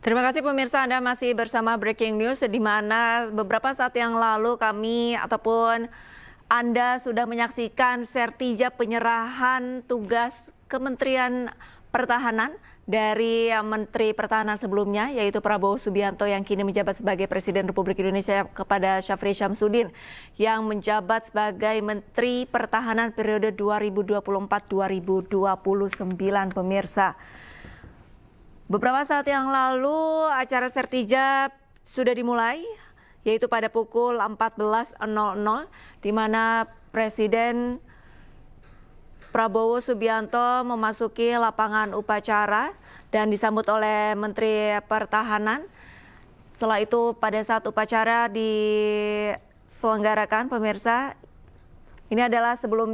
Terima kasih pemirsa, Anda masih bersama Breaking News, di mana beberapa saat yang lalu kami ataupun Anda sudah menyaksikan sertijab penyerahan tugas Kementerian Pertahanan dari Menteri Pertahanan sebelumnya, yaitu Prabowo Subianto yang kini menjabat sebagai Presiden Republik Indonesia, kepada Syafri Syamsuddin yang menjabat sebagai Menteri Pertahanan periode 2024-2029, pemirsa. Beberapa saat yang lalu acara sertijab sudah dimulai, yaitu pada pukul 14.00, di mana Presiden Prabowo Subianto memasuki lapangan upacara dan disambut oleh Menteri Pertahanan. Setelah itu pada saat upacara diselenggarakan, pemirsa, ini adalah sebelum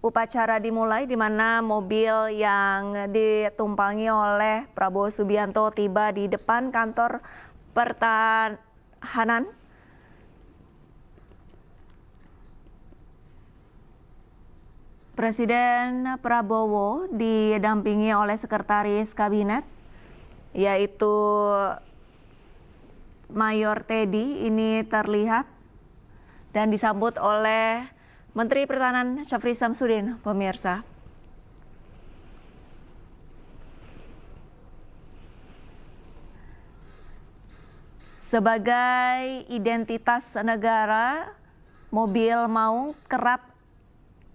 upacara dimulai, di mana mobil yang ditumpangi oleh Prabowo Subianto tiba di depan kantor Pertahanan. Presiden Prabowo didampingi oleh Sekretaris Kabinet, yaitu Mayor Teddy, ini terlihat, dan disambut oleh Menteri Pertahanan Syafri Syamsuddin, pemirsa. Sebagai identitas negara, mobil maung kerap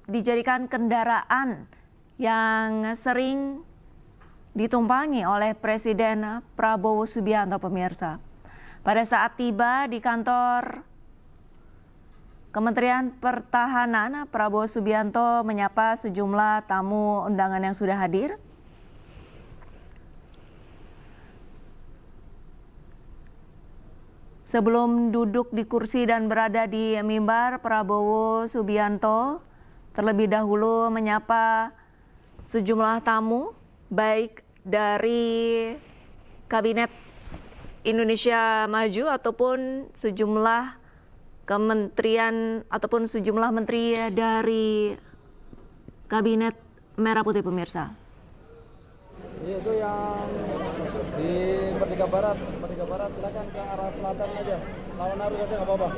dijadikan kendaraan yang sering ditumpangi oleh Presiden Prabowo Subianto, pemirsa. Pada saat tiba di kantor Kementerian Pertahanan, Prabowo Subianto menyapa sejumlah tamu undangan yang sudah hadir. Sebelum duduk di kursi dan berada di mimbar, Prabowo Subianto terlebih dahulu menyapa sejumlah tamu, baik dari Kabinet Indonesia Maju ataupun sejumlah kementerian ataupun sejumlah menteri dari Kabinet Merah Putih, pemirsa. Itu yang di Merdeka Barat, silakan ke arah selatan aja. Lawan arus aja nggak apa-apa.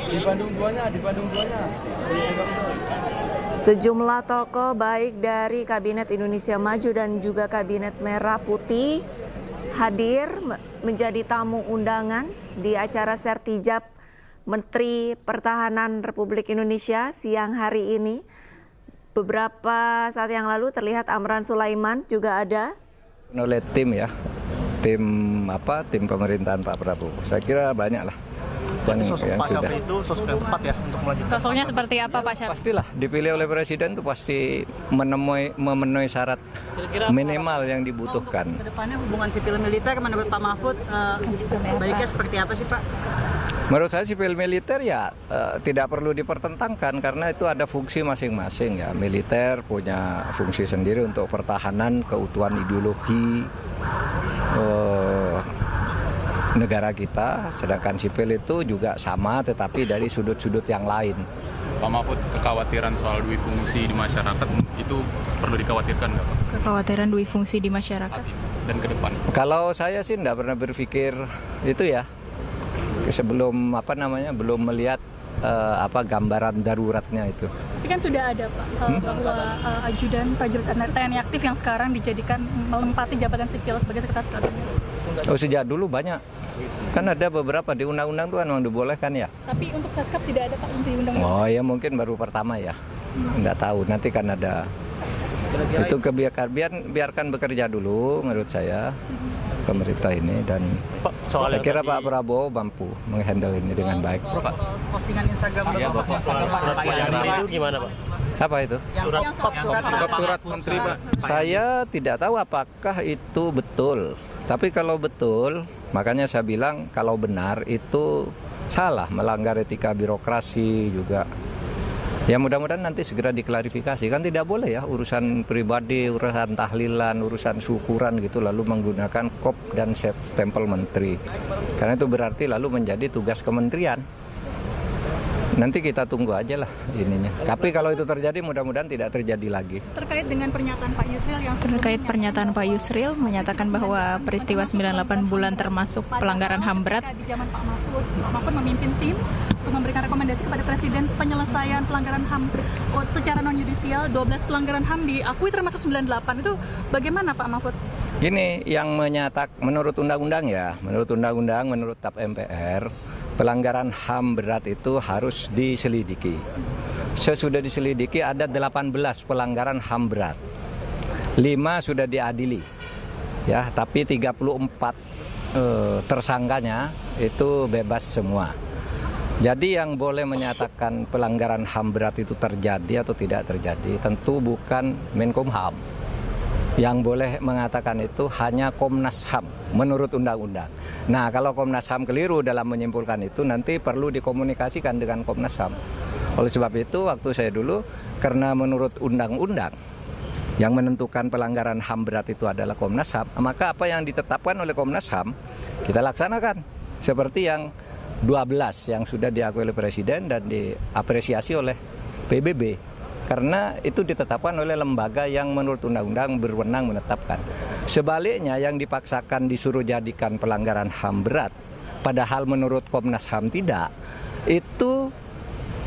Di Bandung duanya. Sejumlah tokoh baik dari Kabinet Indonesia Maju dan juga Kabinet Merah Putih hadir menjadi tamu undangan di acara sertijab Menteri Pertahanan Republik Indonesia siang hari ini. Beberapa saat yang lalu terlihat Amran Sulaiman juga ada. Oleh tim pemerintahan Pak Prabowo. Saya kira banyak lah. Jadi sosok Pak Syafri itu sosok yang tepat ya untuk melanjutkan. Sosoknya seperti apa Pak Syafri? Pastilah dipilih oleh Presiden itu pasti memenuhi syarat minimal yang dibutuhkan. Untuk kedepannya hubungan sipil militer menurut Pak Mahfud baiknya seperti apa sih Pak? Menurut saya sipil militer ya tidak perlu dipertentangkan karena itu ada fungsi masing-masing ya. Militer punya fungsi sendiri untuk pertahanan keutuhan ideologi negara kita, sedangkan sipil itu juga sama tetapi dari sudut-sudut yang lain. Pak Mahfud, kekhawatiran soal dui fungsi di masyarakat itu perlu dikhawatirkan nggak Pak? Kekhawatiran dui fungsi di masyarakat dan ke depan. Kalau saya sih tidak pernah berpikir itu ya. Sebelum belum melihat gambaran daruratnya itu. Tapi kan sudah ada Pak bahwa ajudan prajurit TNI aktif yang sekarang dijadikan melempati jabatan sipil sebagai sekretaris kabinet. Oh, sejak dulu banyak. Kan ada beberapa di undang-undang itu kan memang dibolehkan ya. Tapi untuk Seskap tidak ada Pak untuk undang-undang. Oh ya mungkin baru pertama ya. Enggak tahu, nanti kan ada. Itu biarkan bekerja dulu menurut saya. Pemerintah ini dan saya kira Pak Prabowo mampu menghandle ini dengan baik. Postingan Instagram itu gimana Pak? Apa itu? Surat menteri Pak. Saya tidak tahu apakah itu betul. Tapi kalau betul, makanya saya bilang kalau benar itu salah, melanggar etika birokrasi juga. Ya mudah-mudahan nanti segera diklarifikasi, kan tidak boleh ya urusan pribadi, urusan tahlilan, urusan syukuran gitu lalu menggunakan kop dan stempel menteri. Karena itu berarti lalu menjadi tugas kementerian. Nanti kita tunggu aja lah ininya. Tapi kalau itu terjadi, mudah-mudahan tidak terjadi lagi. Terkait dengan pernyataan Pak Yusril yang terkait pernyataan Pak Yusril menyatakan bahwa peristiwa 98 bulan termasuk pelanggaran HAM berat di zaman Pak Mahfud memimpin tim untuk memberikan rekomendasi kepada Presiden penyelesaian pelanggaran HAM secara non yudisial. 12 pelanggaran HAM diakui termasuk 98. Itu bagaimana Pak Mahfud? Gini, yang menurut undang-undang ya, menurut TAP MPR, pelanggaran HAM berat itu harus diselidiki. Sesudah diselidiki ada 18 pelanggaran HAM berat. 5 sudah diadili. Ya, tapi 34 tersangkanya itu bebas semua. Jadi yang boleh menyatakan pelanggaran HAM berat itu terjadi atau tidak terjadi tentu bukan Menkumham. Yang boleh mengatakan itu hanya Komnas HAM menurut undang-undang. Nah, kalau Komnas HAM keliru dalam menyimpulkan itu nanti perlu dikomunikasikan dengan Komnas HAM. Oleh sebab itu waktu saya dulu, karena menurut undang-undang yang menentukan pelanggaran HAM berat itu adalah Komnas HAM, maka apa yang ditetapkan oleh Komnas HAM kita laksanakan. Seperti yang 12 yang sudah diakui oleh Presiden dan diapresiasi oleh PBB. Karena itu ditetapkan oleh lembaga yang menurut undang-undang berwenang menetapkan. Sebaliknya yang dipaksakan disuruh jadikan pelanggaran HAM berat, padahal menurut Komnas HAM tidak, itu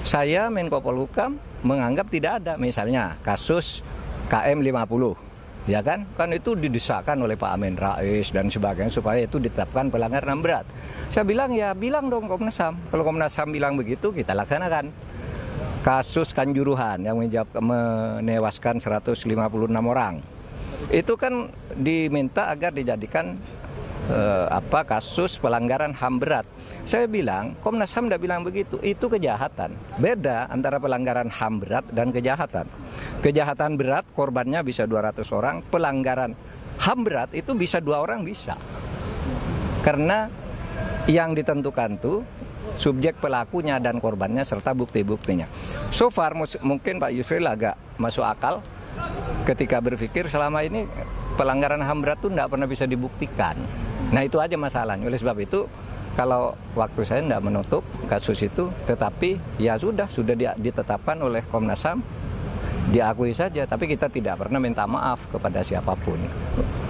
saya Menko Polhukam menganggap tidak ada. Misalnya kasus KM 50, ya kan itu didesakkan oleh Pak Amin Rais dan sebagainya supaya itu ditetapkan pelanggaran HAM berat. Saya bilang ya bilang dong Komnas HAM. Kalau Komnas HAM bilang begitu kita laksanakan. Kasus Kanjuruhan yang menewaskan 156 orang. Itu kan diminta agar dijadikan kasus pelanggaran HAM berat. Saya bilang, Komnas HAM tidak bilang begitu. Itu kejahatan. Beda antara pelanggaran HAM berat dan kejahatan. Kejahatan berat korbannya bisa 200 orang, pelanggaran HAM berat itu bisa 2 orang bisa. Karena yang ditentukan tuh subjek pelakunya dan korbannya serta bukti-buktinya. So far mungkin Pak Yusril agak masuk akal ketika berpikir selama ini pelanggaran HAM berat itu tidak pernah bisa dibuktikan. Nah itu aja masalahnya. Oleh sebab itu kalau waktu saya tidak menutup kasus itu, tetapi ya sudah ditetapkan oleh Komnas HAM, diakui saja. Tapi kita tidak pernah minta maaf kepada siapapun.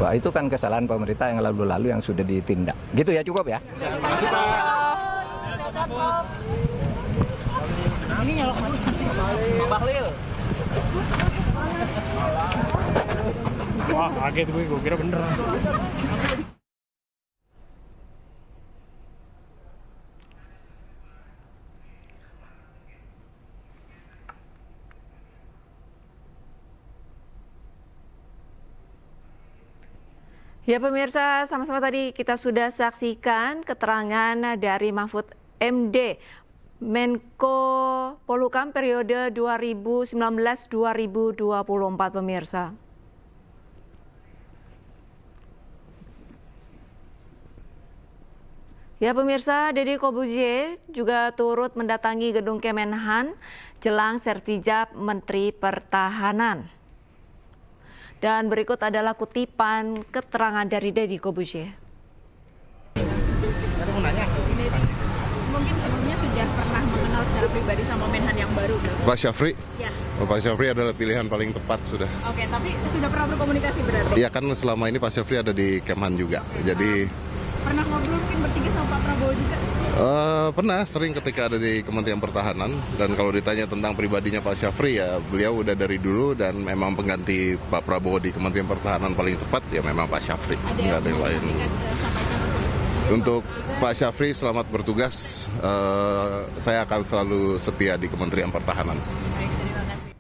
Wah itu kan kesalahan pemerintah yang lalu-lalu yang sudah ditindak. Gitu ya, cukup ya. Terima kasih Pak. Ini nyolok Pak Bahlil. Wah, kaget gue kira bener. Ya pemirsa, sama-sama tadi kita sudah saksikan keterangan dari Mahfud MD, Menko Polhukam periode 2019-2024 pemirsa. Ya pemirsa, Deddy Corbuzier juga turut mendatangi gedung Kemenhan jelang sertijab Menteri Pertahanan. Dan berikut adalah kutipan keterangan dari Deddy Corbuzier. Mungkin sebelumnya sudah pernah mengenal secara pribadi sama Menhan yang baru, Pak Syafri? Ya. Pak Syafri adalah pilihan paling tepat sudah. Oke, tapi sudah pernah berkomunikasi berarti? Iya kan selama ini Pak Syafri ada di Kemhan juga, jadi... Pernah ngobrol mungkin bertiga sama Pak Prabowo juga? Pernah, sering ketika ada di Kementerian Pertahanan. Dan kalau ditanya tentang pribadinya Pak Syafri, ya beliau udah dari dulu dan memang pengganti Pak Prabowo di Kementerian Pertahanan paling tepat, ya memang Pak Syafri. Nggak ada yang lain. Untuk Pak Syafri, selamat bertugas. Saya akan selalu setia di Kementerian Pertahanan. Baik, terima kasih.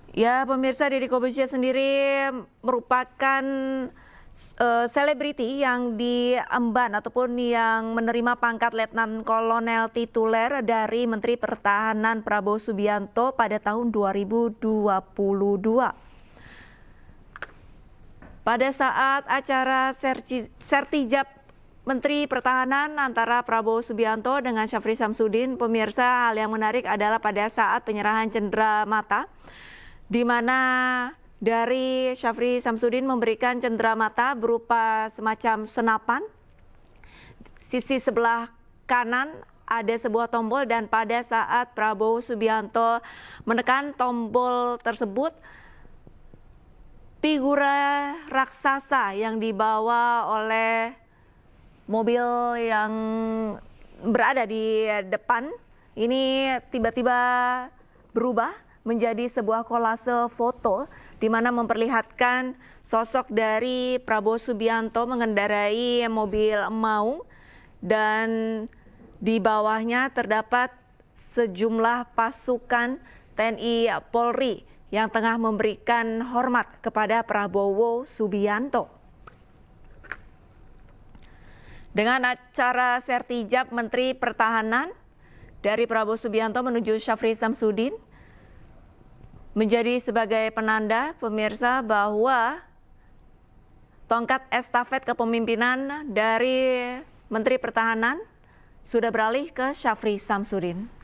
Ya pemirsa, Deddy Corbuzier sendiri merupakan selebriti yang diemban ataupun yang menerima pangkat Letnan Kolonel tituler dari Menteri Pertahanan Prabowo Subianto pada tahun 2022. Pada saat acara sertijab Menteri Pertahanan antara Prabowo Subianto dengan Syafri Samsudin, pemirsa, hal yang menarik adalah pada saat penyerahan cenderamata, di mana dari Syafri Samsudin memberikan cenderamata berupa semacam senapan. Sisi sebelah kanan ada sebuah tombol dan pada saat Prabowo Subianto menekan tombol tersebut, figura raksasa yang dibawa oleh mobil yang berada di depan ini tiba-tiba berubah menjadi sebuah kolase foto di mana memperlihatkan sosok dari Prabowo Subianto mengendarai mobil maung dan di bawahnya terdapat sejumlah pasukan TNI Polri yang tengah memberikan hormat kepada Prabowo Subianto. Dengan acara sertijab Menteri Pertahanan dari Prabowo Subianto menuju Syafri Samsudin menjadi sebagai penanda pemirsa bahwa tongkat estafet kepemimpinan dari Menteri Pertahanan sudah beralih ke Syafri Samsudin.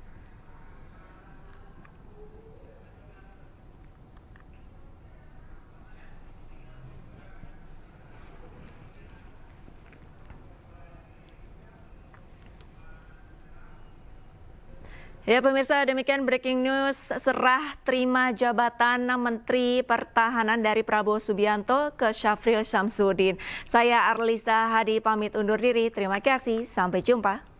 Ya pemirsa, demikian breaking news serah terima jabatan Menteri Pertahanan dari Prabowo Subianto ke Syafri Samsudin. Saya Arlisa Hadi pamit undur diri, terima kasih, sampai jumpa.